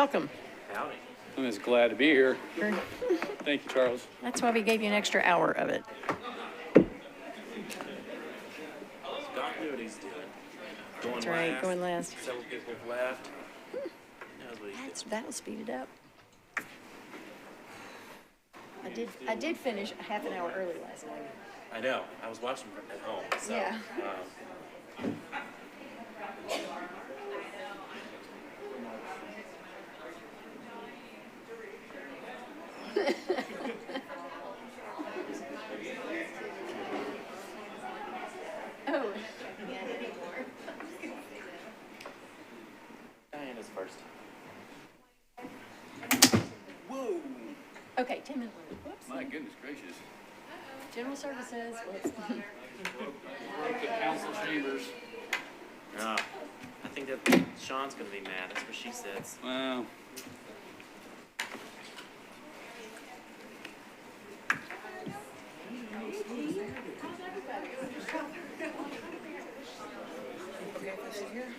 Welcome. Howdy. I'm just glad to be here. Sure. Thank you, Charles. That's why we gave you an extra hour of it. Scott knew what he's doing. Going That's right, last. going last. Several people have left. He knows what he's doing. That'll speed it up. I did finish a half an hour early last night. I know. I was watching at home. So, Yeah. Oh. Diana's first. Whoa. Okay, 10 minutes. Whoops. My goodness gracious. General services. Whoops. Broke the council chambers. I think that Sean's going to be mad. That's where she sits. Wow.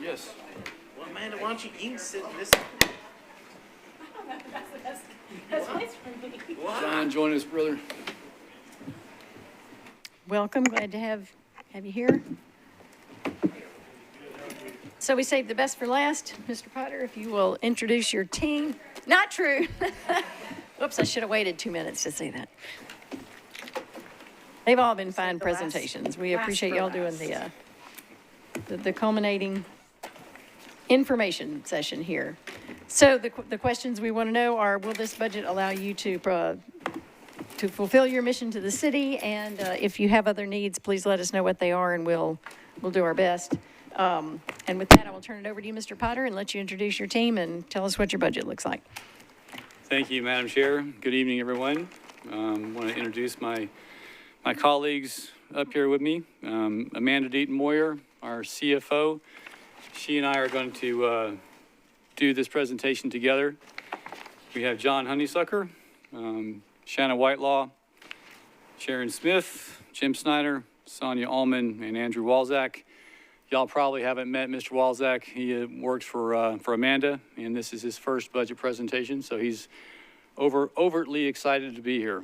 Yes. Well, Amanda, why don't you can sit in this? John, join us, brother. Welcome, glad to have you here. So we saved the best for last. Mr. Potter, if you will introduce your team. Not true. Whoops, I should have waited 2 minutes to say that. They've all been fine presentations. We appreciate y'all doing the culminating information session here. So the questions we want to know are, will this budget allow you to fulfill your mission to the city? And if you have other needs, please let us know what they are and we'll do our best. And with that, I will turn it over to you, Mr. Potter, and let you introduce your team and tell us what your budget looks like. Thank you, Madam Chair. Good evening, everyone. I want to introduce my colleagues up here with me. Amanda Deaton-Moyer, our CFO. She and I are going to do this presentation together. We have John Honeysucker, Shanna Whitelaw, Sharon Smith, Jim Snyder, Sonia Allman, and Andrew Walzak. Y'all probably haven't met Mr. Walzak. He works for Amanda, and this is his first budget presentation, so he's overtly excited to be here.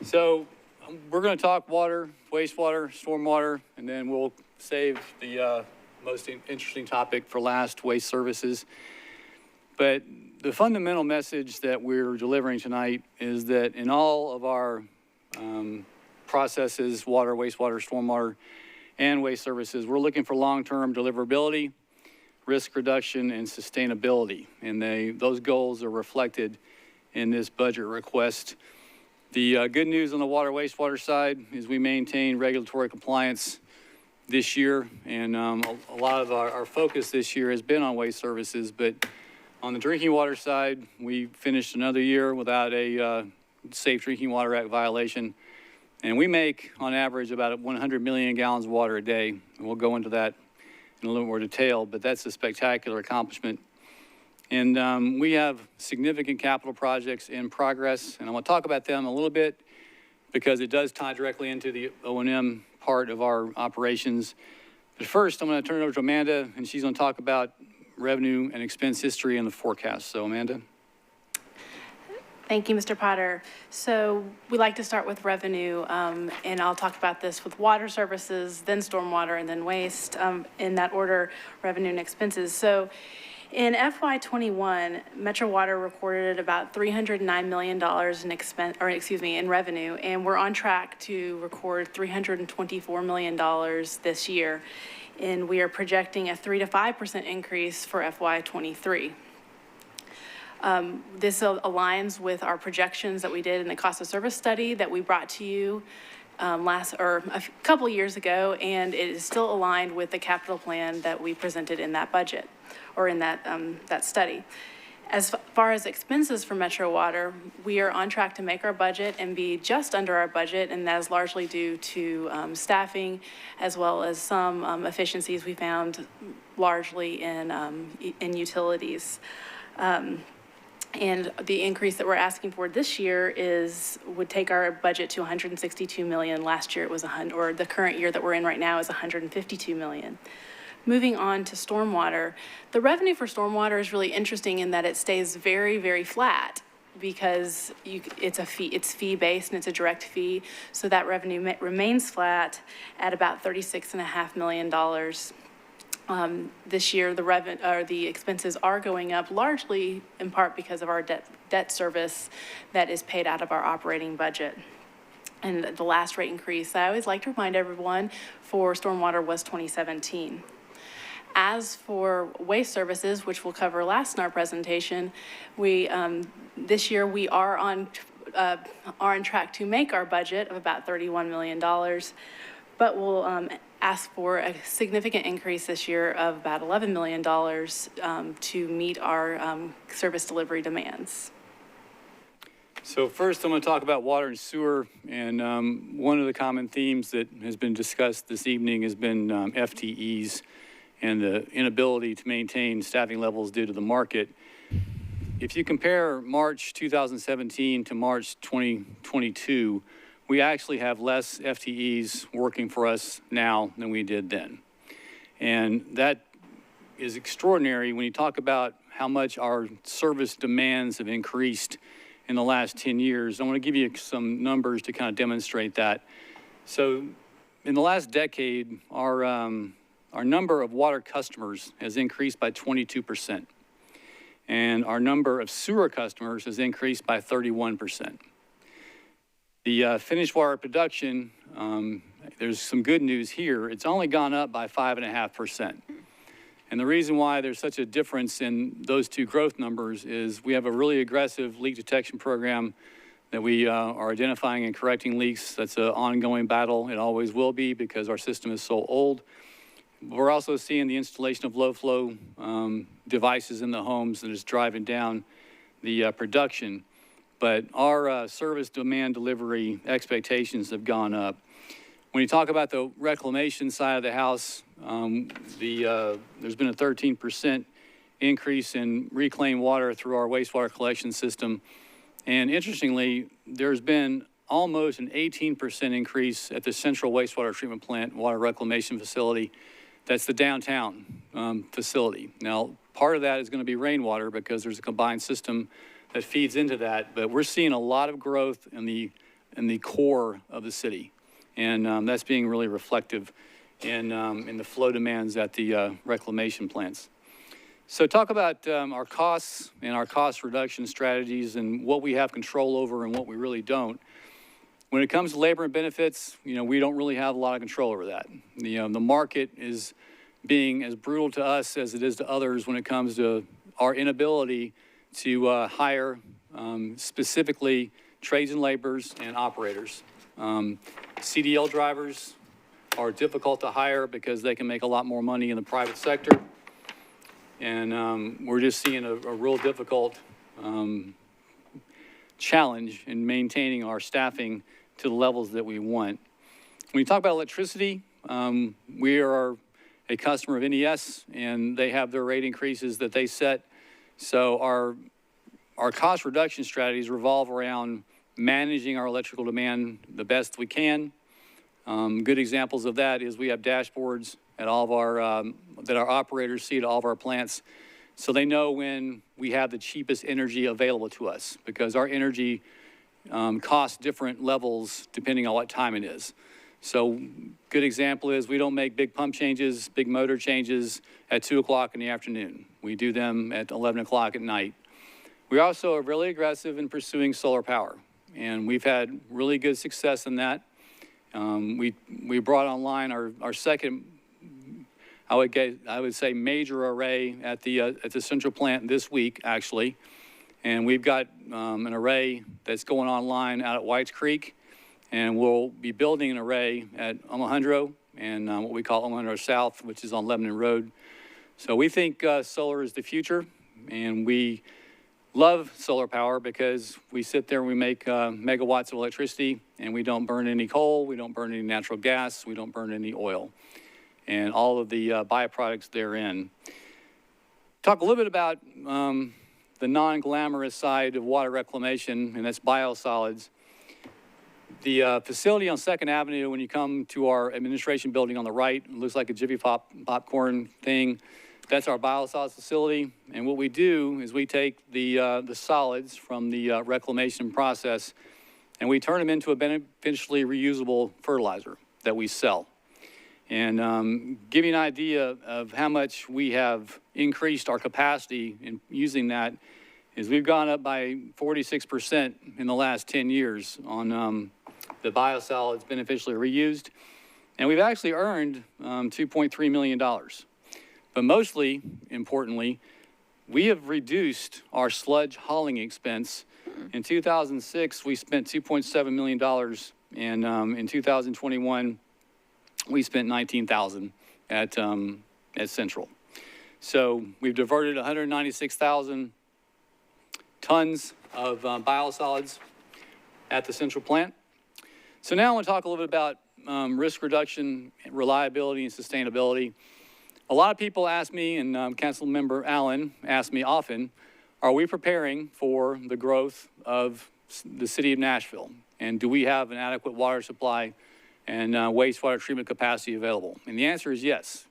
So we're going to talk water, wastewater, stormwater, and then we'll save the most interesting topic for last, waste services. But the fundamental message that we're delivering tonight is that in all of our processes, water, wastewater, stormwater, and waste services, we're looking for long-term deliverability, risk reduction, and sustainability. And those goals are reflected in this budget request. The good news on the water, wastewater side is we maintain regulatory compliance this year. And a lot of our focus this year has been on waste services, but on the drinking water side, we finished another year without a Safe Drinking Water Act violation. And we make, on average, about 100 million gallons of water a day. And we'll go into that in a little more detail, but that's a spectacular accomplishment. And we have significant capital projects in progress, and I want to talk about them a little bit because it does tie directly into the O&M part of our operations. But first, I'm going to turn it over to Amanda, and she's going to talk about revenue and expense history and the forecast. So, Amanda. Thank you, Mr. Potter. So we like to start with revenue, and I'll talk about this with water services, then stormwater, and then waste, in that order, revenue and expenses. So in FY21, Metro Water recorded about $309 million in revenue, and we're on track to record $324 million this year. And we are projecting a 3 to 5% increase for FY23. This aligns with our projections that we did in the cost of service study that we brought to you a couple years ago, and it is still aligned with the capital plan that we presented in that budget or in that study. As far as expenses for Metro Water, we are on track to make our budget and be just under our budget, and that is largely due to staffing as well as some efficiencies we found largely in utilities. And the increase that we're asking for this year would take our budget to $162 million. Last year it was the current year that we're in right now is $152 million. Moving on to stormwater, the revenue for stormwater is really interesting in that it stays very, very flat because it's fee-based and it's a direct fee. So that revenue remains flat at about $36.5 million. This year, the expenses are going up largely in part because of our debt service that is paid out of our operating budget. And the last rate increase, I always like to remind everyone, for stormwater was 2017. As for waste services, which we'll cover last in our presentation, this year we are on track to make our budget of about $31 million, but we'll ask for a significant increase this year of about $11 million to meet our service delivery demands. So first, I'm going to talk about water and sewer, and one of the common themes that has been discussed this evening has been FTEs and the inability to maintain staffing levels due to the market. If you compare March 2017 to March 2022, we actually have less FTEs working for us now than we did then. And that is extraordinary when you talk about how much our service demands have increased in the last 10 years. I want to give you some numbers to kind of demonstrate that. So in the last decade, our number of water customers has increased by 22%. And our number of sewer customers has increased by 31%. The finished water production, there's some good news here. It's only gone up by 5.5%. And the reason why there's such a difference in those two growth numbers is we have a really aggressive leak detection program that we are identifying and correcting leaks. That's an ongoing battle. It always will be because our system is so old. We're also seeing the installation of low flow devices in the homes that is driving down the production. But our service demand delivery expectations have gone up. When you talk about the reclamation side of the house, there's been a 13% increase in reclaimed water through our wastewater collection system. And interestingly, there's been almost an 18% increase at the central wastewater treatment plant water reclamation facility. That's the downtown facility. Now, part of that is going to be rainwater because there's a combined system that feeds into that. But we're seeing a lot of growth in the core of the city, and that's being really reflective in the flow demands at the reclamation plants. So talk about our costs and our cost reduction strategies and what we have control over and what we really don't. When it comes to labor and benefits, we don't really have a lot of control over that. The market is being as brutal to us as it is to others when it comes to our inability to hire specifically trades and laborers and operators. CDL drivers are difficult to hire because they can make a lot more money in the private sector. And we're just seeing a real difficult challenge in maintaining our staffing to the levels that we want. When you talk about electricity, we are a customer of NES, and they have their rate increases that they set. So our cost reduction strategies revolve around managing our electrical demand the best we can. Good examples of that is we have dashboards at all of our that our operators see at all of our plants, so they know when we have the cheapest energy available to us, because our energy costs different levels depending on what time it is. So good example is we don't make big pump changes, big motor changes at 2 o'clock in the afternoon. We do them at 11 o'clock at night. We also are really aggressive in pursuing solar power, and we've had really good success in that. We brought online our second, I would say, major array at the central plant this week, actually. And we've got an array that's going online out at Whites Creek, and we'll be building an array at Alejandro and what we call Alejandro South, which is on Lebanon Road. So we think solar is the future, and we love solar power because we sit there and we make megawatts of electricity, and we don't burn any coal, we don't burn any natural gas, we don't burn any oil, and all of the byproducts therein. Talk a little bit about the non-glamorous side of water reclamation, and that's biosolids. The facility on 2nd Avenue, when you come to our administration building on the right, it looks like a Jiffy popcorn thing. That's our biosolids facility. And what we do is we take the solids from the reclamation process and we turn them into a beneficially reusable fertilizer that we sell. And give you an idea of how much we have increased our capacity in using that is we've gone up by 46% in the last 10 years on the biosolids beneficially reused. And we've actually earned $2.3 million. But mostly, importantly, we have reduced our sludge hauling expense. In 2006, we spent $2.7 million, and in 2021, we spent $19,000 at Central. So we've diverted 196,000 tons of biosolids at the Central plant. So now I want to talk a little bit about risk reduction, reliability, and sustainability. A lot of people ask me, and Council Member Allen asks me often, are we preparing for the growth of the city of Nashville? And do we have an adequate water supply and wastewater treatment capacity available? And the answer is yes.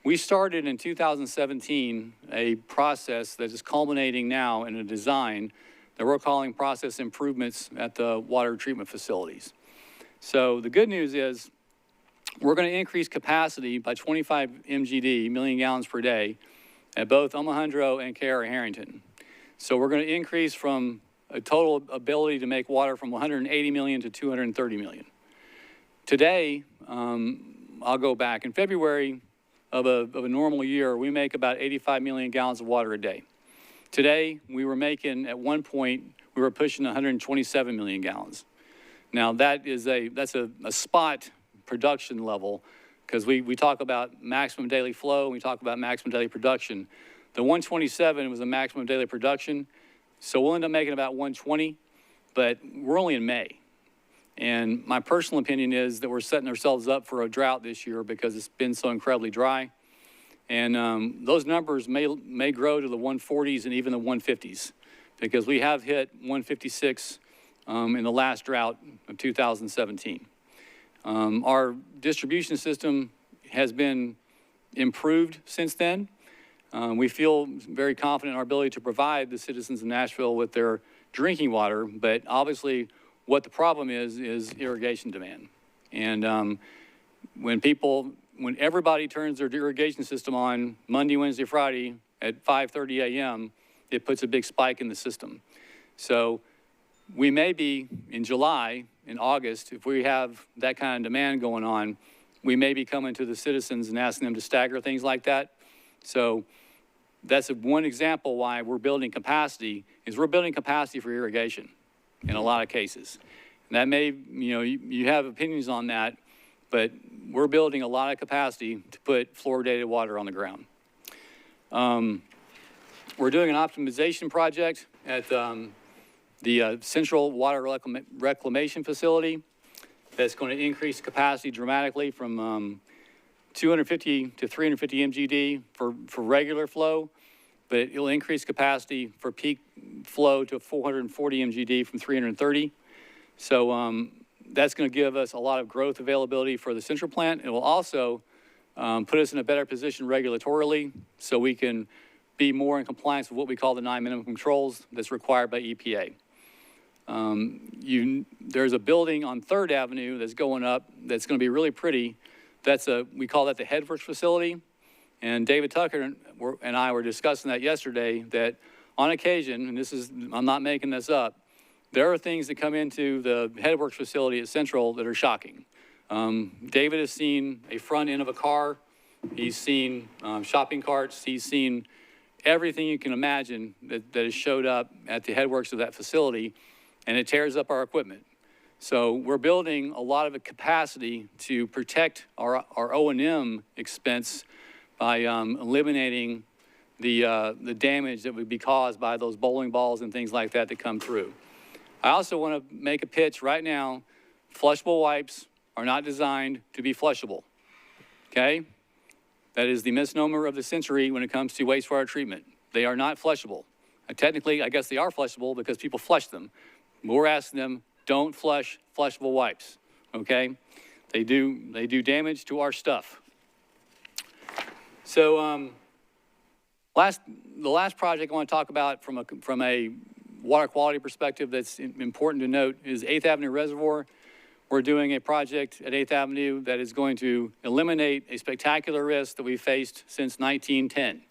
We started in 2017 a process that is culminating now in a design that we're calling process improvements at the water treatment facilities. So the good news is we're going to increase capacity by 25 MGD, million gallons per day, at both Omohundro and Cara Harrington. So we're going to increase from a total ability to make water from 180 million to 230 million. Today, I'll go back. In February of a normal year, we make about 85 million gallons of water a day. Today, we were making, at one point, we were pushing 127 million gallons. Now, that's a spot production level, because we talk about maximum daily flow, and we talk about maximum daily production. The 127 was a maximum daily production, so we'll end up making about 120, but we're only in May. And my personal opinion is that we're setting ourselves up for a drought this year because it's been so incredibly dry. And those numbers may grow to the 140s and even the 150s, because we have hit 156 in the last drought of 2017. Our distribution system has been improved since then. We feel very confident in our ability to provide the citizens of Nashville with their drinking water, but obviously what the problem is irrigation demand. And when everybody turns their irrigation system on Monday, Wednesday, Friday at 5:30 a.m., it puts a big spike in the system. So we may be in July, in August, if we have that kind of demand going on, we may be coming to the citizens and asking them to stagger things like that. So that's one example why we're building capacity, is we're building capacity for irrigation in a lot of cases. And that may, you have opinions on that, but we're building a lot of capacity to put fluoridated water on the ground. We're doing an optimization project at the Central Water Reclamation Facility that's going to increase capacity dramatically from 250 to 350 MGD for regular flow, but it'll increase capacity for peak flow to 440 MGD from 330. So that's going to give us a lot of growth availability for the Central plant. It will also put us in a better position regulatorily so we can be more in compliance with what we call the 9 minimum controls that's required by EPA. There's a building on 3rd Avenue that's going up that's going to be really pretty. We call that the headworks facility. And David Tucker and I were discussing that yesterday, that on occasion, and I'm not making this up, there are things that come into the headworks facility at Central that are shocking. David has seen a front end of a car. He's seen shopping carts. He's seen everything you can imagine that has showed up at the headworks of that facility, and it tears up our equipment. So we're building a lot of a capacity to protect our O&M expense by eliminating the damage that would be caused by those bowling balls and things like that come through. I also want to make a pitch right now. Flushable wipes are not designed to be flushable, okay? That is the misnomer of the century when it comes to wastewater treatment. They are not flushable. Technically, I guess they are flushable because people flush them. But we're asking them don't flush flushable wipes, okay? They do damage to our stuff. So the last project I want to talk about from a water quality perspective that's important to note is 8th Avenue Reservoir. We're doing a project at 8th Avenue that is going to eliminate a spectacular risk that we've faced since 1910.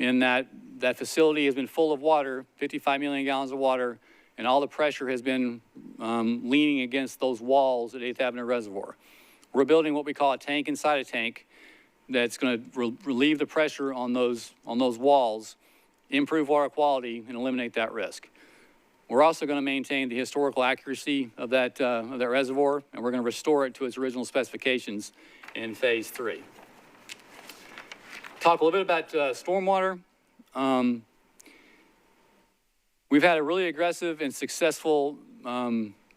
In that facility has been full of water, 55 million gallons of water, and all the pressure has been leaning against those walls at 8th Avenue Reservoir. We're building what we call a tank inside a tank that's going to relieve the pressure on those walls, improve water quality, and eliminate that risk. We're also going to maintain the historical accuracy of that reservoir, and we're going to restore it to its original specifications in phase 3. Talk a little bit about stormwater. We've had a really aggressive and successful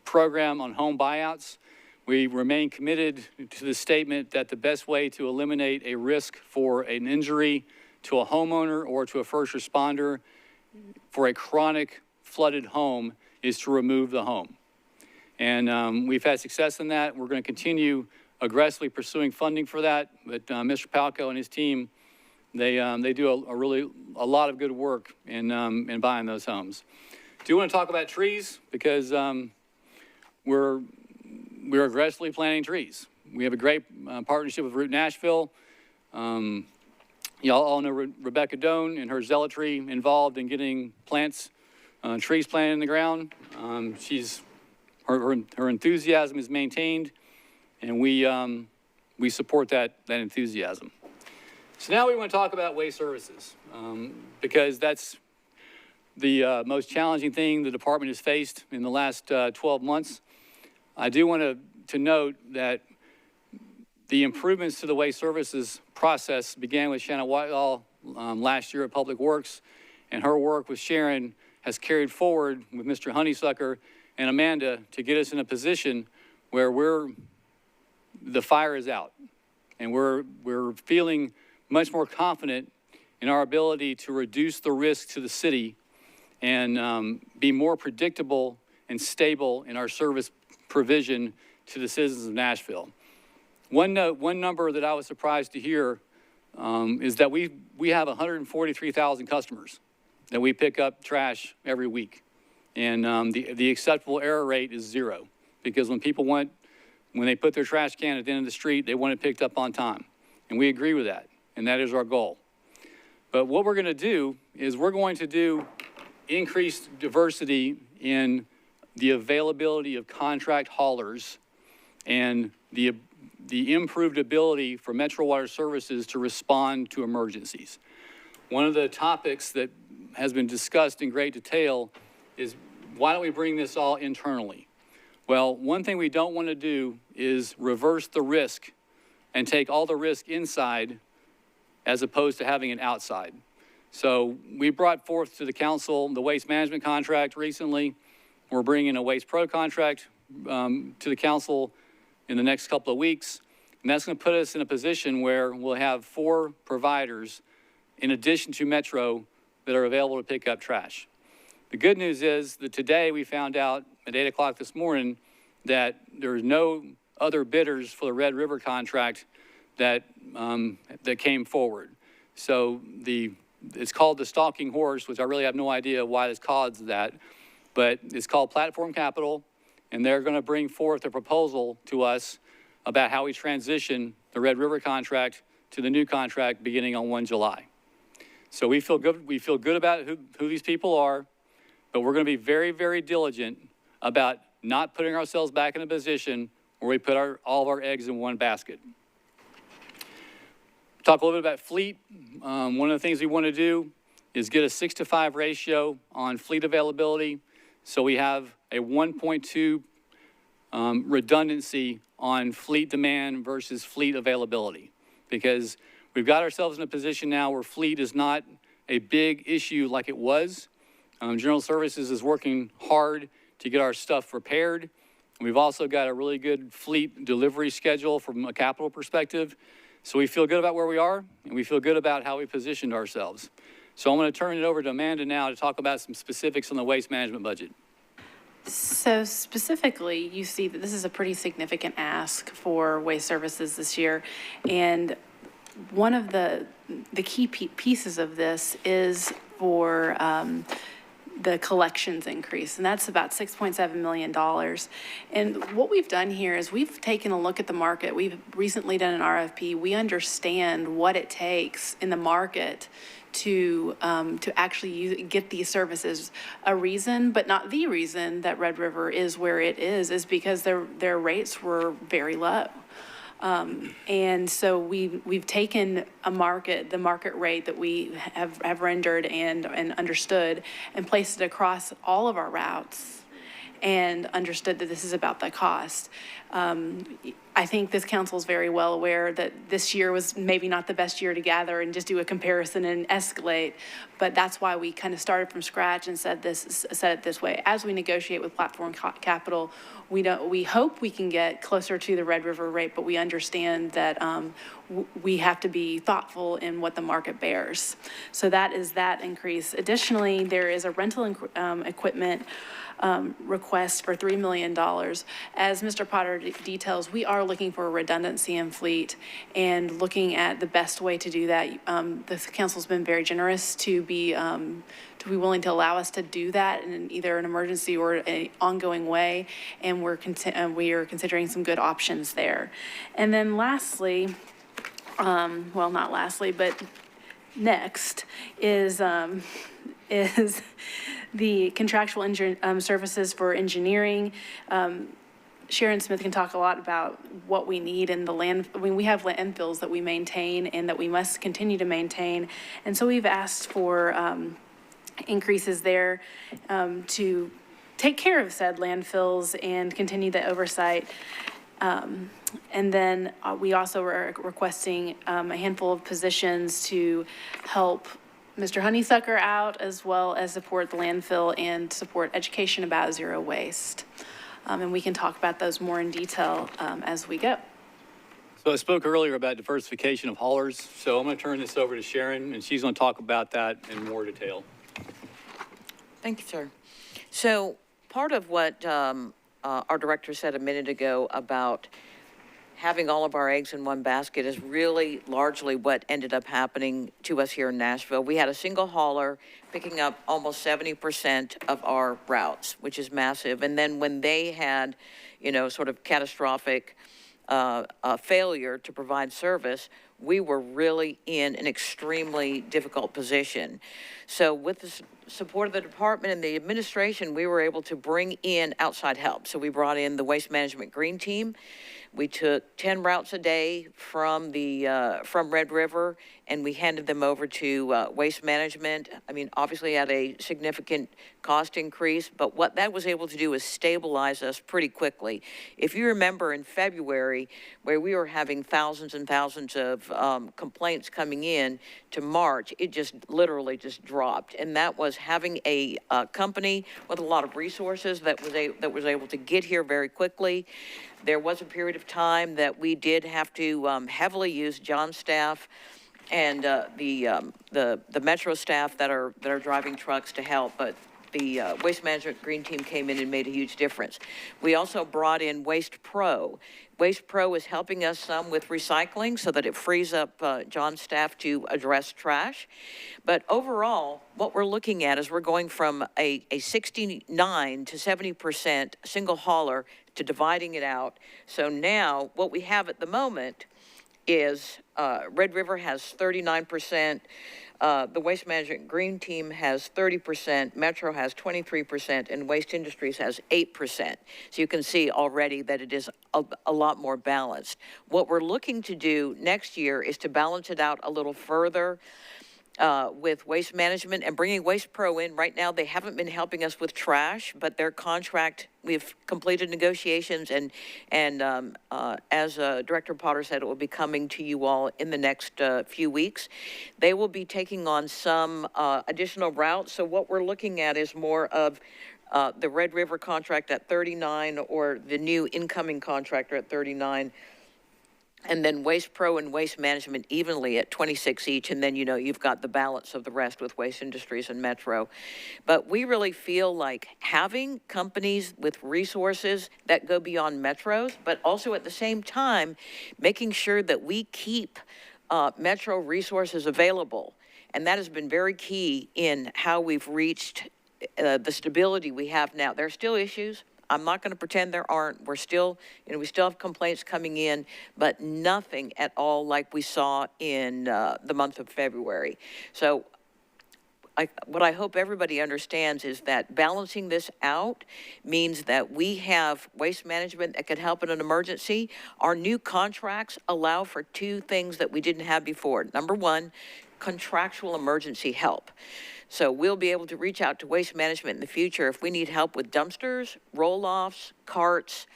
program on home buyouts. We remain committed to the statement that the best way to eliminate a risk for an injury to a homeowner or to a first responder for a chronic flooded home is to remove the home. And we've had success in that. We're going to continue aggressively pursuing funding for that. But Mr. Palco and his team, they do a lot of good work in buying those homes. Do want to talk about trees because we're aggressively planting trees. We have a great partnership with Root Nashville. Y'all all know Rebecca Doan and her zealotry involved in getting trees planted in the ground. Her enthusiasm is maintained, and we support that enthusiasm. So now we want to talk about waste services because that's the most challenging thing the department has faced in the last 12 months. I do want to note that the improvements to the waste services process began with Shannon Whitehall last year at Public Works, and her work with Sharon has carried forward with Mr. Honeysucker and Amanda to get us in a position where the fire is out, and we're feeling much more confident in our ability to reduce the risk to the city and be more predictable and stable in our service provision to the citizens of Nashville. One number that I was surprised to hear is that we have 143,000 customers that we pick up trash every week. And the acceptable error rate is 0 because when they put their trash can at the end of the street, they want it picked up on time. And we agree with that, and that is our goal. But what we're going to do is we're going to do increased diversity in the availability of contract haulers and the improved ability for Metro Water Services to respond to emergencies. One of the topics that has been discussed in great detail is why don't we bring this all internally? Well, one thing we don't want to do is reverse the risk and take all the risk inside as opposed to having it outside. So we brought forth to the council the waste management contract recently. We're bringing a Waste Pro contract to the council in the next couple of weeks. And that's going to put us in a position where we'll have 4 providers in addition to Metro that are available to pick up trash. The good news is that today we found out at 8 o'clock this morning that there's no other bidders for the Red River contract that came forward. So it's called the stalking horse, which I really have no idea why it's called that, but it's called Platform Capital, and they're going to bring forth a proposal to us about how we transition the Red River contract to the new contract beginning on 1 July. So we feel good. We feel good about who these people are, but we're going to be very, very diligent about not putting ourselves back in a position where we put all of our eggs in one basket. Talk a little bit about fleet. One of the things we want to do is get a 6-to-5 ratio on fleet availability, so we have a 1.2 redundancy on fleet demand versus fleet availability, because we've got ourselves in a position now where fleet is not a big issue like it was. General Services is working hard to get our stuff repaired. We've also got a really good fleet delivery schedule from a capital perspective. So we feel good about where we are, and we feel good about how we positioned ourselves. So I'm going to turn it over to Amanda now to talk about some specifics on the waste management budget. So specifically, you see that this is a pretty significant ask for waste services this year. And one of the key pieces of this is for the collections increase, and that's about $6.7 million. And what we've done here is we've taken a look at the market. We've recently done an RFP. We understand what it takes in the market to actually get these services. A reason, but not the reason, that Red River is where it is because their rates were very low. And so we've taken the market rate that we have rendered and understood and placed it across all of our routes and understood that this is about the cost. I think this council is very well aware that this year was maybe not the best year to gather and just do a comparison and escalate, but that's why we kind of started from scratch and said it this way. As we negotiate with Platform Capital, we hope we can get closer to the Red River rate, but we understand that we have to be thoughtful in what the market bears. So that is that increase. Additionally, there is a rental equipment request for $3 million. As Mr. Potter details, we are looking for a redundancy in fleet and looking at the best way to do that. The council's been very generous to be willing to allow us to do that in either an emergency or an ongoing way, and we are considering some good options there. And then lastly, well, not lastly, but next is the contractual services for engineering. Sharon Smith can talk a lot about what we need in the we have landfills that we maintain and that we must continue to maintain. And so we've asked for increases there to take care of said landfills and continue the oversight. And then we also are requesting a handful of positions to help Mr. Honeysucker out, as well as support the landfill and support education about zero waste. And we can talk about those more in detail as we go. So I spoke earlier about diversification of haulers. So I'm going to turn this over to Sharon, and she's going to talk about that in more detail. Thank you, sir. So part of what our director said a minute ago about having all of our eggs in one basket is really largely what ended up happening to us here in Nashville. We had a single hauler picking up almost 70% of our routes, which is massive. And then when they had, sort of catastrophic failure to provide service, we were really in an extremely difficult position. So with the support of the department and the administration, we were able to bring in outside help. So we brought in the Waste Management Green Team. We took 10 routes a day from Red River, and we handed them over to Waste Management. I mean, obviously at a significant cost increase, but what that was able to do is stabilize us pretty quickly. If you remember in February, where we were having thousands and thousands of complaints coming in, to March, it just literally just dropped. And that was having a company with a lot of resources that was able to get here very quickly. There was a period of time that we did have to heavily use John's staff and the Metro staff that are driving trucks to help, but the Waste Management Green Team came in and made a huge difference. We also brought in Waste Pro. Waste Pro is helping us some with recycling so that it frees up John's staff to address trash. But overall, what we're looking at is we're going from a 69 to 70% single hauler to dividing it out. So now what we have at the moment is Red River has 39%, the Waste Management Green Team has 30%, Metro has 23%, and Waste Industries has 8%. So you can see already that it is a lot more balanced. What we're looking to do next year is to balance it out a little further with Waste Management and bringing Waste Pro in. Right now, they haven't been helping us with trash, but their contract, we've completed negotiations, and as Director Potter said, it will be coming to you all in the next few weeks. They will be taking on some additional routes. So what we're looking at is more of the Red River contract at 39 or the new incoming contractor at 39. and then Waste Pro and Waste Management evenly at 26 each, and then, you've got the balance of the rest with Waste Industries and Metro. But we really feel like having companies with resources that go beyond Metros, but also at the same time, making sure that we keep Metro resources available. And that has been very key in how we've reached the stability we have now. There are still issues. I'm not going to pretend there aren't. We're still, we still have complaints coming in, but nothing at all like we saw in the month of February. So what I hope everybody understands is that balancing this out means that we have waste management that could help in an emergency. Our new contracts allow for two things that we didn't have before. Number one, contractual emergency help. So we'll be able to reach out to Waste Management in the future if we need help with dumpsters, roll-offs, carts.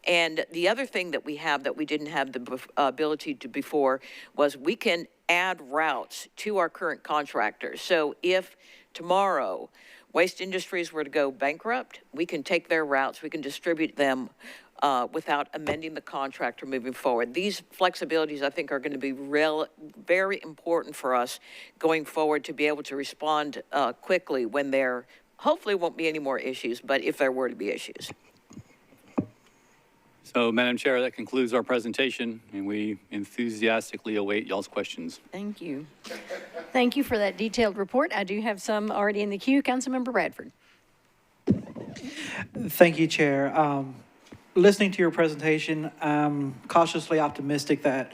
And the other thing that we have that we didn't have the ability to before was we can add routes to our current contractors. So if tomorrow Waste Industries were to go bankrupt, we can take their routes, we can distribute them without amending the contract or moving forward. These flexibilities, I think, are going to be very important for us going forward to be able to respond quickly when there hopefully won't be any more issues, but if there were to be issues. So, Madam Chair, that concludes our presentation, and we enthusiastically await y'all's questions. Thank you. Thank you for that detailed report. I do have some already in the queue. Councilmember Bradford. Thank you, Chair. Listening to your presentation, I'm cautiously optimistic that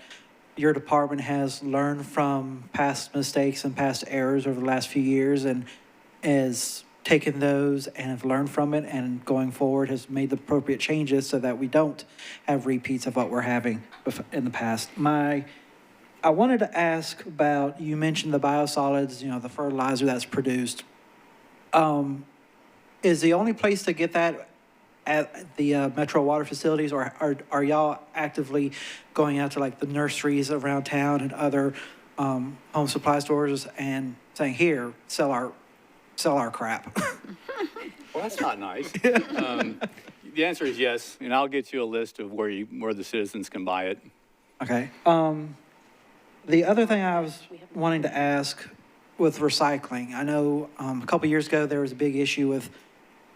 your department has learned from past mistakes and past errors over the last few years and has taken those and have learned from it, and going forward has made the appropriate changes so that we don't have repeats of what we're having in the past. I wanted to ask about, you mentioned the biosolids, the fertilizer that's produced. Is the only place to get that at the Metro water facilities, or are y'all actively going out to like the nurseries around town and other home supply stores and saying, here, sell our crap? Well, that's not nice. The answer is yes, and I'll get you a list of where the citizens can buy it. Okay. The other thing I was wanting to ask with recycling, I know a couple years ago there was a big issue with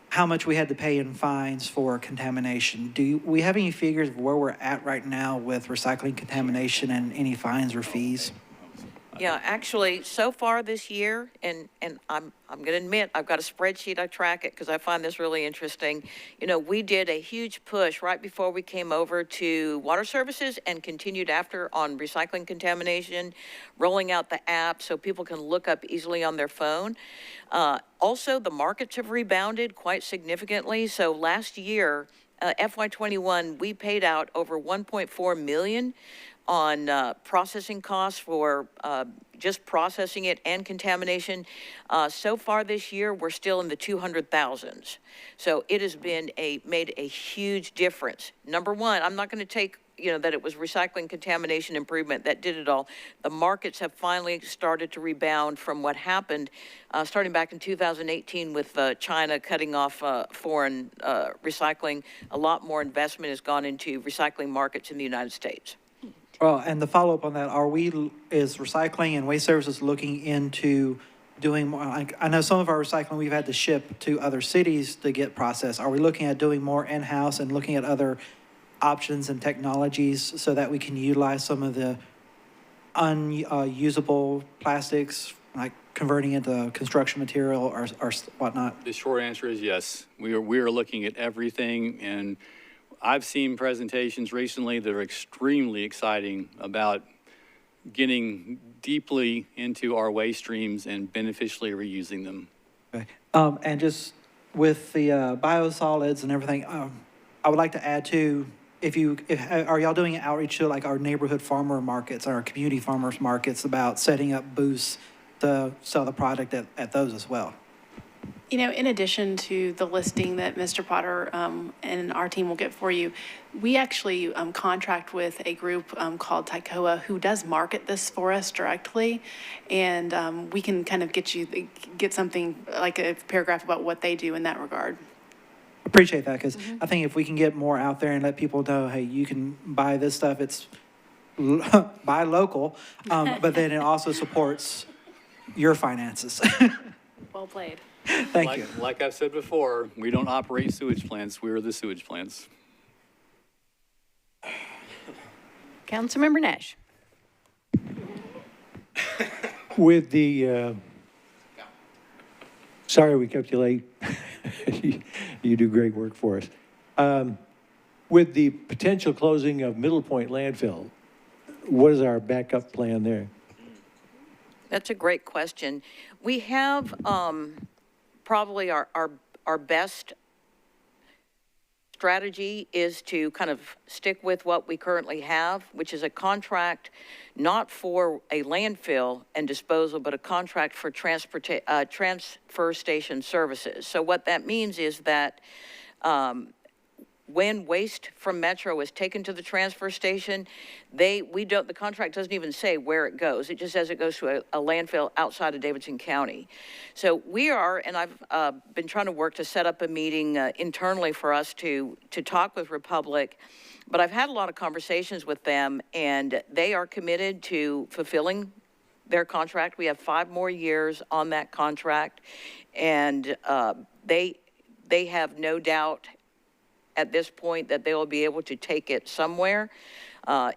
how much we had to pay in fines for contamination. Do we have any figures of where we're at right now with recycling contamination and any fines or fees? Yeah, actually, so far this year, and I'm going to admit, I've got a spreadsheet, I track it because I find this really interesting. We did a huge push right before we came over to water services and continued after on recycling contamination, rolling out the app so people can look up easily on their phone. Also, the markets have rebounded quite significantly. So last year, FY21, we paid out over $1.4 million on processing costs for just processing it and contamination. So far this year, we're still in the 200,000s. So it has been made a huge difference. Number one, I'm not going to take that it was recycling contamination improvement that did it all. The markets have finally started to rebound from what happened starting back in 2018 with China cutting off foreign recycling. A lot more investment has gone into recycling markets in the United States. Well, and the follow-up on that, is recycling and waste services looking into doing more? I know some of our recycling we've had to ship to other cities to get processed. Are we looking at doing more in-house and looking at other options and technologies so that we can utilize some of the unusable plastics, like converting into construction material or whatnot? The short answer is yes. We are looking at everything, and I've seen presentations recently that are extremely exciting about getting deeply into our waste streams and beneficially reusing them. Okay. And just with the biosolids and everything, I would like to add too, are y'all doing outreach to like our neighborhood farmer markets, our community farmers markets, about setting up booths to sell the product at those as well? In addition to the listing that Mr. Potter and our team will get for you, we actually contract with a group called Tycoa who does market this for us directly, and we can kind of get something like a paragraph about what they do in that regard. Appreciate that, because I think if we can get more out there and let people know, hey, you can buy this stuff, it's buy local, but then it also supports your finances. Well played. Thank you. Like I've said before, we don't operate sewage plants, we're the sewage plants. Councilmember Nash. With the, sorry we kept you late. You do great work for us. With the potential closing of Middle Point landfill, what is our backup plan there? That's a great question. We have probably our best strategy is to kind of stick with what we currently have, which is a contract not for a landfill and disposal, but a contract for transfer station services. So what that means is that when waste from Metro is taken to the transfer station, the contract doesn't even say where it goes. It just says it goes to a landfill outside of Davidson County. So we are, and I've been trying to work to set up a meeting internally for us to talk with Republic, but I've had a lot of conversations with them, and they are committed to fulfilling their contract. We have 5 more years on that contract, and they have no doubt at this point that they will be able to take it somewhere.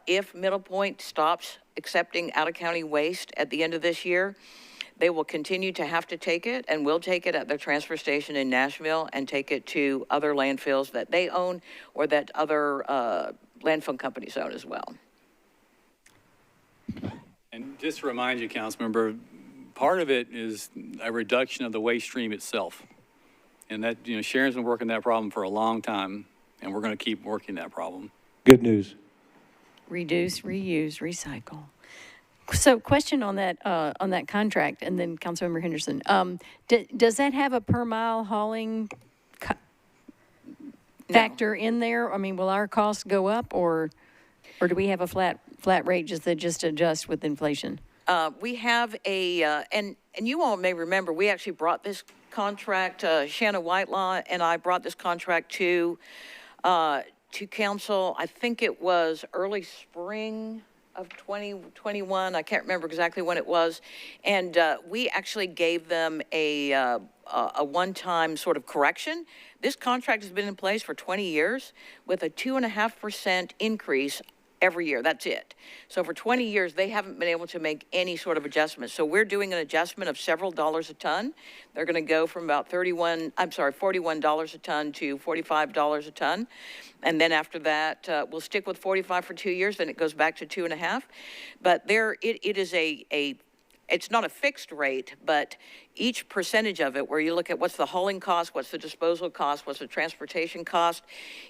If Middle Point stops accepting out-of-county waste at the end of this year, they will continue to have to take it, and will take it at their transfer station in Nashville and take it to other landfills that they own or that other landfill companies own as well. And just to remind you, Councilmember, part of it is a reduction of the waste stream itself. And that, Sharon's been working that problem for a long time, and we're going to keep working that problem. Good news. Reduce, reuse, recycle. So question on that contract, and then Councilmember Henderson. Does that have a per mile hauling factor in there? I mean, will our costs go up, or do we have a flat rate that just adjust with inflation? We have and you all may remember, we actually brought this contract, Shanna Whitelaw and I brought this contract to council. I think it was early spring of 2021. I can't remember exactly when it was. And we actually gave them a one-time sort of correction. This contract has been in place for 20 years with a 2.5% increase every year. That's it. So for 20 years, they haven't been able to make any sort of adjustment. So we're doing an adjustment of several dollars a ton. They're going to go from about $41 a ton to $45 a ton. And then after that, we'll stick with 45 for 2 years, then it goes back to 2.5. But it is it's not a fixed rate, but each percentage of it, where you look at what's the hauling cost, what's the disposal cost, what's the transportation cost,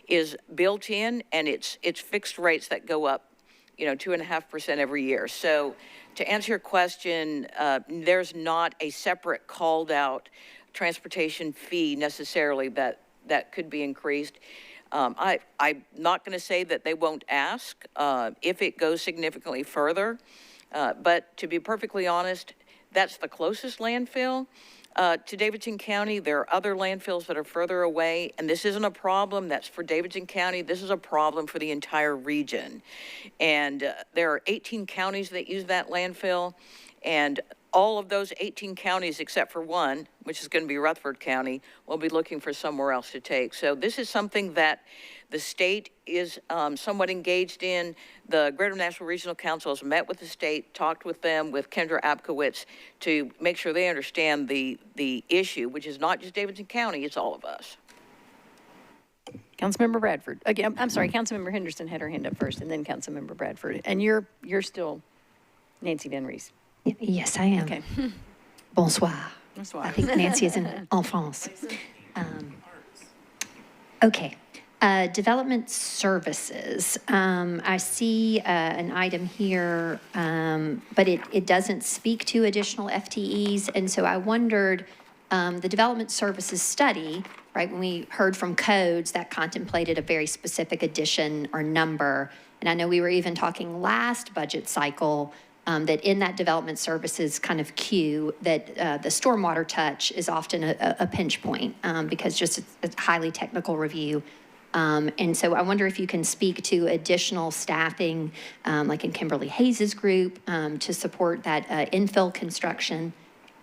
is built in, and it's fixed rates that go up, 2.5% every year. So to answer your question, there's not a separate called out transportation fee necessarily that could be increased. I'm not going to say that they won't ask if it goes significantly further. But to be perfectly honest, that's the closest landfill to Davidson County. There are other landfills that are further away, and this isn't a problem that's for Davidson County. This is a problem for the entire region. And there are 18 counties that use that landfill, and all of those 18 counties except for one, which is going to be Rutherford County, will be looking for somewhere else to take. So this is something that the state is somewhat engaged in. The Greater Nashville Regional Council has met with the state, talked with them, with Kendra Abkowitz, to make sure they understand the issue, which is not just Davidson County, it's all of us. Councilmember Bradford. Again, I'm sorry, Councilmember Henderson had her hand up first, and then Councilmember Bradford. And you're still Nancy Van Rees. Yes, I am. Okay. Bonsoir. Bonsoir. I think Nancy is in France. Okay. Development services. I see an item here, but it doesn't speak to additional FTEs. And so I wondered, the development services study, right, when we heard from codes, that contemplated a very specific addition or number. And I know we were even talking last budget cycle that in that development services kind of queue, that the stormwater touch is often a pinch point because just it's a highly technical review. And so I wonder if you can speak to additional staffing, like in Kimberly Hayes's group, to support that infill construction.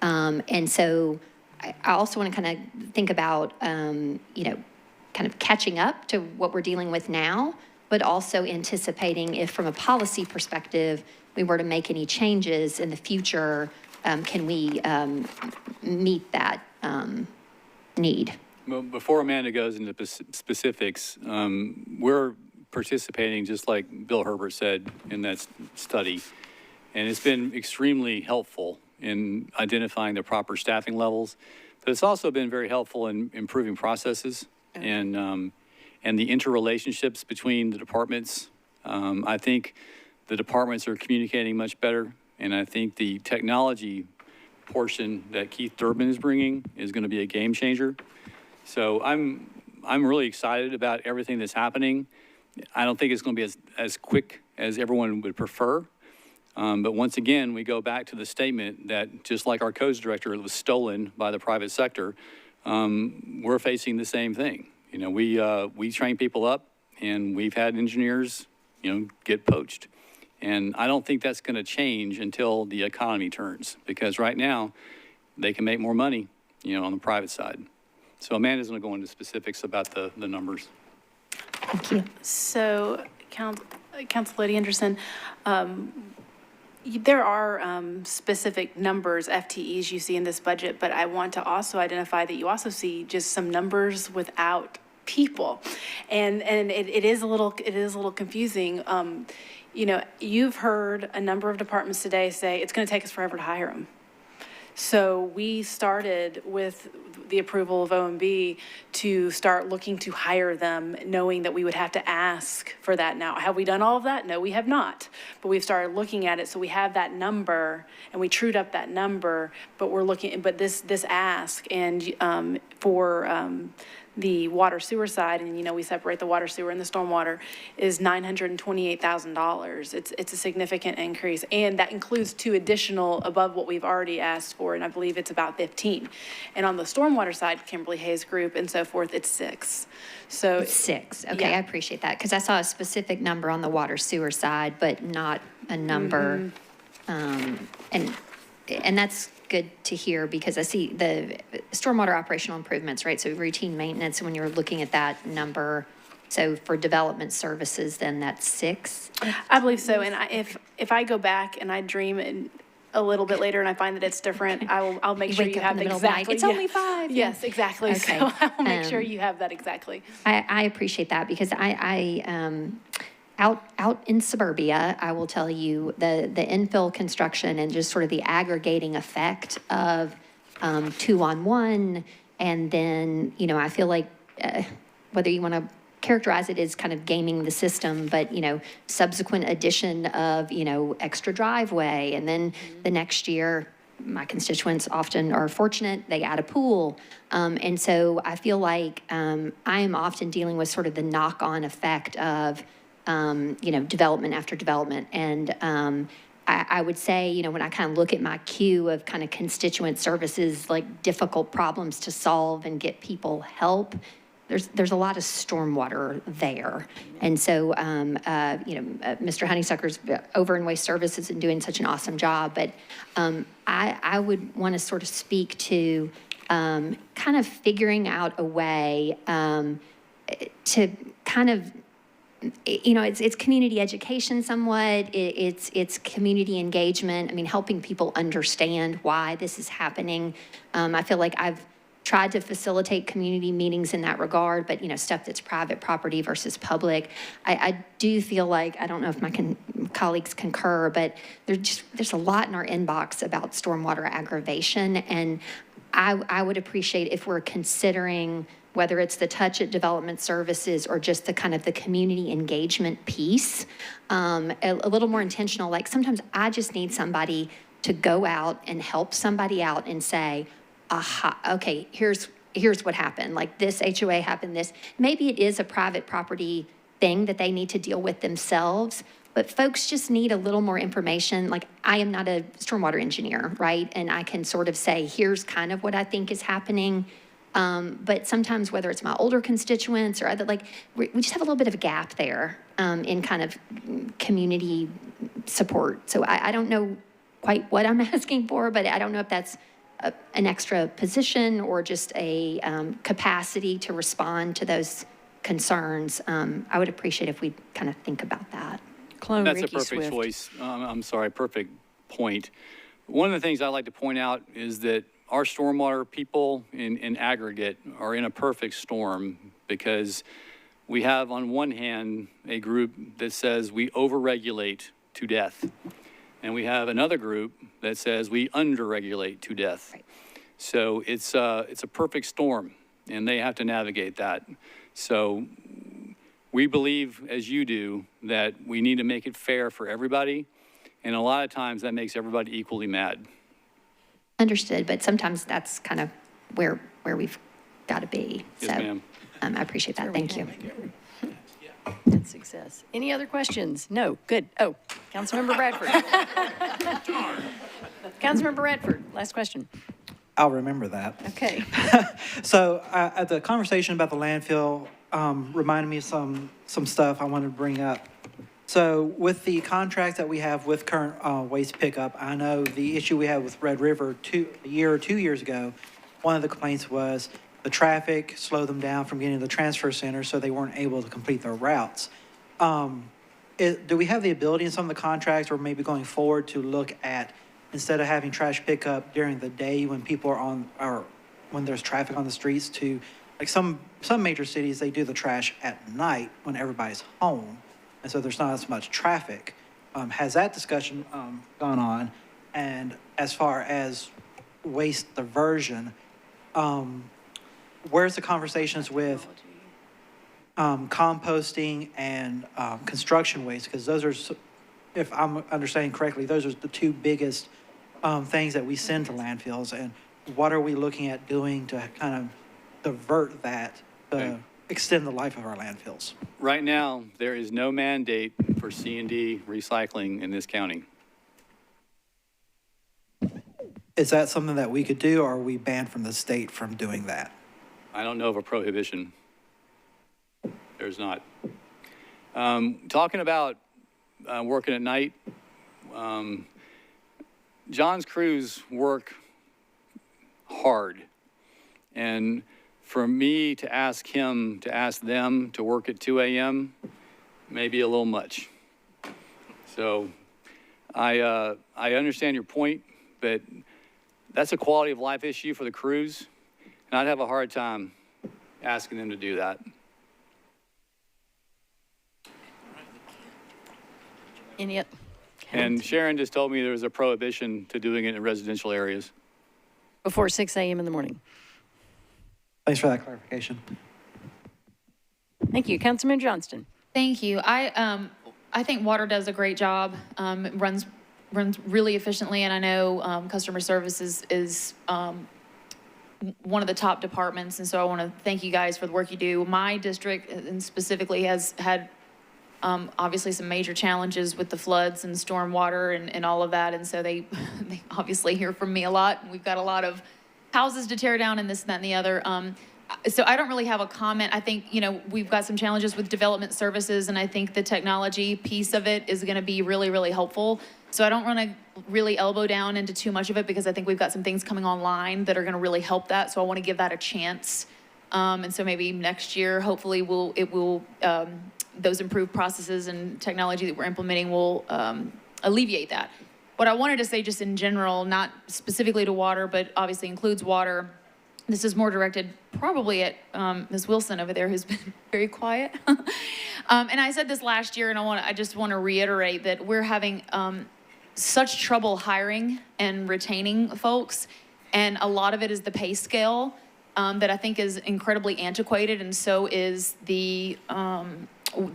And so I also want to kind of think about, you know, kind of catching up to what we're dealing with now, but also anticipating if from a policy perspective, we were to make any changes in the future, can we meet that need? Well, before Amanda goes into specifics, we're participating, just like Bill Herbert said, in that study. And it's been extremely helpful in identifying the proper staffing levels. But it's also been very helpful in improving processes and the interrelationships between the departments. I think the departments are communicating much better. And I think the technology portion that Keith Durbin is bringing is going to be a game changer. So I'm really excited about everything that's happening. I don't think it's going to be as quick as everyone would prefer. But once again, we go back to the statement that just like our codes director was stolen by the private sector, we're facing the same thing. You know, we train people up, and we've had engineers, you know, get poached. And I don't think that's going to change until the economy turns, because right now they can make more money, you know, on the private side. So Amanda's going to go into specifics about the numbers. Thank you. So, Council Lady Anderson, there are specific numbers, FTEs you see in this budget, but I want to also identify that you also see just some numbers without people. And it is a little confusing. You know, you've heard a number of departments today say it's going to take us forever to hire them. So we started with the approval of OMB to start looking to hire them, knowing that we would have to ask for that now. Have we done all of that? No, we have not. But we've started looking at it, so we have that number, and we trued up that number, but we're looking, but this ask, and for the water sewer side, and you know, we separate the water sewer and the stormwater, is $928,000. It's a significant increase, and that includes 2 additional above what we've already asked for, and I believe it's about 15. And on the stormwater side, Kimberly Hayes Group and so forth, it's 6. So It's 6. Okay, yeah. I appreciate that, because I saw a specific number on the water sewer side, but not a number. And that's good to hear, because I see the stormwater operational improvements, right? So routine maintenance, when you're looking at that number, so for development services, then that's 6. I believe so. And if I go back and I dream a little bit later and I find that it's different, I'll make sure Wake you up have in the middle of the night. exactly. It's only 5. Yes, exactly. Okay. So I'll make sure you have that exactly. I appreciate that, because I out in suburbia, I will tell you, the infill construction and just sort of the aggregating effect of 2-on-1, and then, you know, I feel like whether you want to characterize it as kind of gaming the system, but, you know, subsequent addition of, you know, extra driveway, and then the next year, my constituents often are fortunate, they add a pool. And so I feel like I am often dealing with sort of the knock-on effect of, you know, development after development. And I would say, you know, when I kind of look at my queue of kind of constituent services, like difficult problems to solve and get people help, there's a lot of stormwater there. And so, you know, Mr. Honeysucker's over in Waste Services and doing such an awesome job. But I would want to sort of speak to kind of figuring out a way to kind of, you know, it's community education somewhat. It's community engagement. I mean, helping people understand why this is happening. I feel like I've tried to facilitate community meetings in that regard, but, you know, stuff that's private property versus public. I do feel like, I don't know if my colleagues concur, but there's a lot in our inbox about stormwater aggravation. And I would appreciate if we're considering whether it's the touch at development services or just the kind of the community engagement piece, a little more intentional. Like sometimes I just need somebody to go out and help somebody out and say, aha, okay, here's what happened. Like this HOA happened, this. Maybe it is a private property thing that they need to deal with themselves, but folks just need a little more information. Like I am not a stormwater engineer, right? And I can sort of say, here's kind of what I think is happening. But sometimes, whether it's my older constituents or other, like, we just have a little bit of a gap there in kind of community support. So I don't know quite what I'm asking for, but I don't know if that's an extra position or just a capacity to respond to those concerns. I would appreciate if we kind of think about that. Clone That's a Ricky perfect Swift. choice. I'm sorry, perfect point. One of the things I like to point out is that our stormwater people in aggregate are in a perfect storm because we have on one hand a group that says we overregulate to death. And we have another group that says we underregulate to death. Right. So it's a perfect storm and they have to navigate that. So we believe, as you do, that we need to make it fair for everybody. And a lot of times that makes everybody equally mad. Understood, but sometimes that's kind of where we've got to be. Yes, So, ma'am. I appreciate that. Thank you. Good success. Any other questions? No, good. Oh, Councilmember Bradford. Councilmember Bradford, last question. I'll remember that. Okay. So at the conversation about the landfill, reminded me of some stuff I wanted to bring up. So with the contract that we have with current waste pickup, I know the issue we had with Red River a year or 2 years ago, one of the complaints was the traffic slowed them down from getting to the transfer center, so they weren't able to complete their routes. Do we have the ability in some of the contracts or maybe going forward to look at, instead of having trash pickup during the day when people are on, or when there's traffic on the streets, to, like some major cities, they do the trash at night when everybody's home, and so there's not as much traffic. Has that discussion gone on? And as far as waste diversion, where's the conversations with composting and construction waste? Because those are, if I'm understanding correctly, those are the two biggest things that we send to landfills. And what are we looking at doing to kind of divert that to extend the life of our landfills? Right now, there is no mandate for C&D recycling in this county. Is that something that we could do, or are we banned from the state from doing that? I don't know of a prohibition. There's not. Talking about working at night, John's crews work hard. And for me to ask them to work at 2 a.m. may be a little much. So I understand your point, but that's a quality of life issue for the crews. And I'd have a hard time asking them to do that. Any other? And Sharon just told me there was a prohibition to doing it in residential areas. Before 6 a.m. in the morning. Thanks for that clarification. Thank you. Councilman Johnston. Thank you. I think water does a great job. It runs really efficiently, and I know customer service is one of the top departments, and so I want to thank you guys for the work you do. My district, and specifically, has had obviously some major challenges with the floods and stormwater and all of that, and so they obviously hear from me a lot. We've got a lot of houses to tear down and this and that and the other. So I don't really have a comment. I think, we've got some challenges with development services, and I think the technology piece of it is going to be really, really helpful. So I don't want to really elbow down into too much of it, because I think we've got some things coming online that are going to really help that. So I want to give that a chance. And so maybe next year, hopefully those improved processes and technology that we're implementing will alleviate that. What I wanted to say just in general, not specifically to water, but obviously includes water. This is more directed probably at Ms. Wilson over there, who's been very quiet. And I said this last year, and I just want to reiterate that we're having such trouble hiring and retaining folks, and a lot of it is the pay scale that I think is incredibly antiquated, and so is the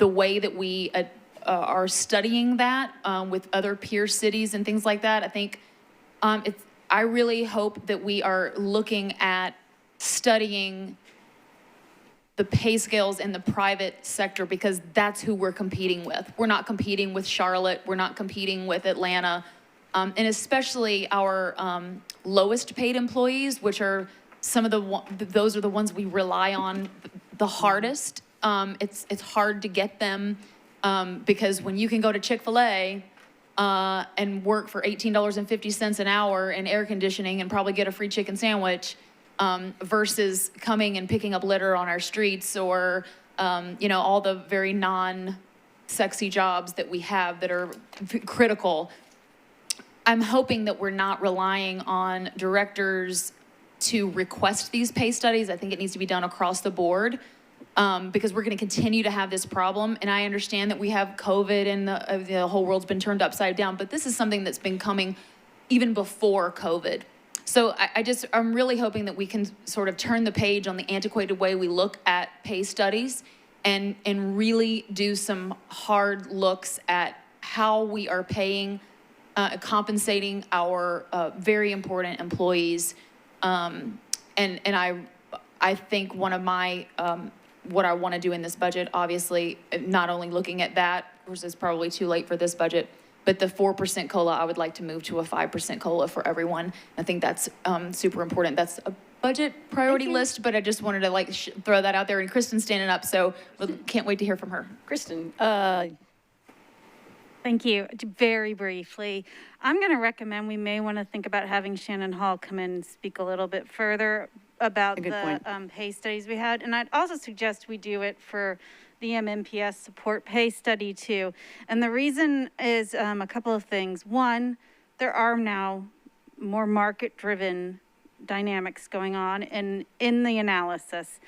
way that we are studying that with other peer cities and things like that. I think I really hope that we are looking at studying the pay scales in the private sector, because that's who we're competing with. We're not competing with Charlotte. We're not competing with Atlanta. And especially our lowest paid employees, which are those are the ones we rely on the hardest. It's hard to get them because when you can go to Chick-fil-A and work for $18.50 an hour in air conditioning and probably get a free chicken sandwich versus coming and picking up litter on our streets or, all the very non-sexy jobs that we have that are critical. I'm hoping that we're not relying on directors to request these pay studies. I think it needs to be done across the board because we're going to continue to have this problem. And I understand that we have COVID and the whole world's been turned upside down, but this is something that's been coming even before COVID. So I'm really hoping that we can sort of turn the page on the antiquated way we look at pay studies and really do some hard looks at how we are paying, compensating our very important employees. And I think one of my, what I want to do in this budget, obviously, not only looking at that, of course, it's probably too late for this budget, but the 4% COLA, I would like to move to a 5% COLA for everyone. I think that's super important. That's a budget priority list, but I just wanted to throw that out there. And Kristen's standing up, so can't wait to hear from her. Kristen, Thank you. Very briefly, I'm going to recommend we may want to think about having Shannon Hall come in and speak a little bit further about the pay studies we had. And I'd also suggest we do it for the MMPS support pay study too. And the reason is a couple of things. One, there are now more market-driven dynamics going on in the analysis.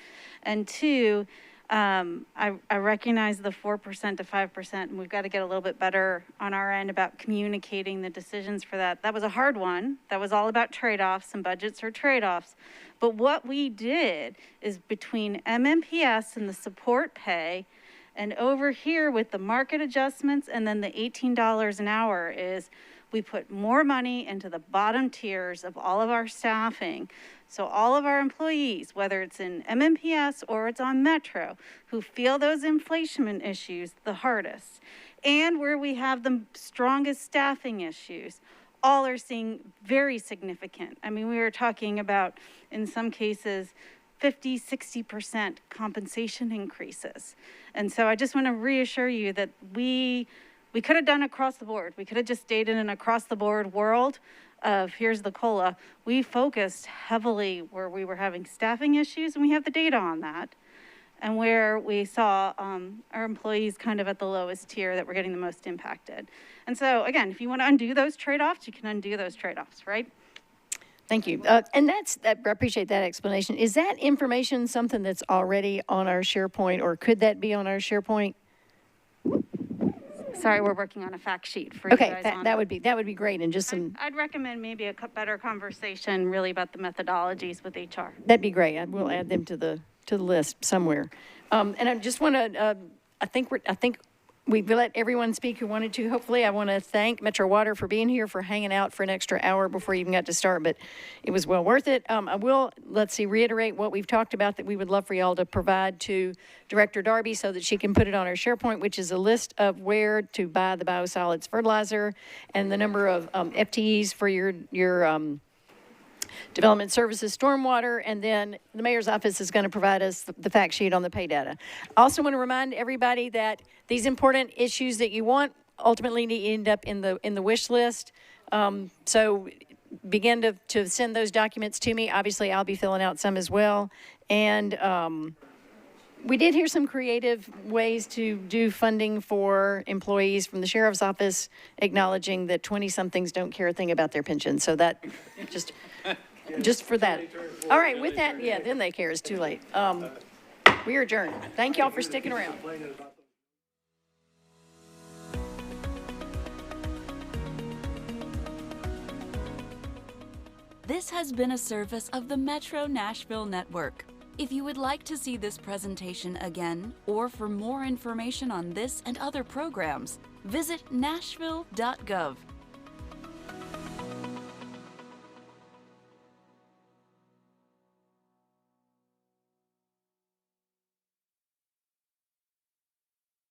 And two, I recognize the 4% to 5%, and we've got to get a little bit better on our end about communicating the decisions for that. That was a hard one. That was all about trade-offs, and budgets are trade-offs. But what we did is between MMPS and the support pay, and over here with the market adjustments and then the $18 an hour is we put more money into the bottom tiers of all of our staffing. So all of our employees, whether it's in MMPS or it's on Metro, who feel those inflation issues the hardest, and where we have the strongest staffing issues, all are seeing very significant. I mean, we were talking about, in some cases, 50, 60% compensation increases. And so I just want to reassure you that we could have done across the board. We could have just stayed in an across the board world of here's the COLA. We focused heavily where we were having staffing issues, and we have the data on that, and where we saw our employees kind of at the lowest tier that were getting the most impacted. And so again, if you want to undo those trade-offs, you can undo those trade-offs, right? thank you. And I appreciate that explanation. Is that information something that's already on our SharePoint, or could that be on our SharePoint? Sorry, we're working on a fact sheet for you guys. Okay, that would be great, and just some. I'd recommend maybe a better conversation really about the methodologies with HR. That'd be great. We'll add them to the list somewhere. And I just want to. I think we've let everyone speak who wanted to. Hopefully, I want to thank Metro Water for being here, for hanging out for an extra hour before we even got to start, but it was well worth it. I will, reiterate what we've talked about that we would love for y'all to provide to Director Darby so that she can put it on our SharePoint, which is a list of where to buy the biosolids fertilizer and the number of FTEs for your Development Services, Stormwater, and then the Mayor's Office is going to provide us the fact sheet on the pay data. I also want to remind everybody that these important issues that you want ultimately need to end up in the wish list. So begin to send those documents to me. Obviously, I'll be filling out some as well. And we did hear some creative ways to do funding for employees from the Sheriff's Office, acknowledging that 20-somethings don't care a thing about their pension. So that just for that. All right, with that, yeah, then they care. It's too late. We are adjourned. Thank y'all for sticking around. This has been a service of the Metro Nashville Network. If you would like to see this presentation again, or for more information on this and other programs, visit nashville.gov.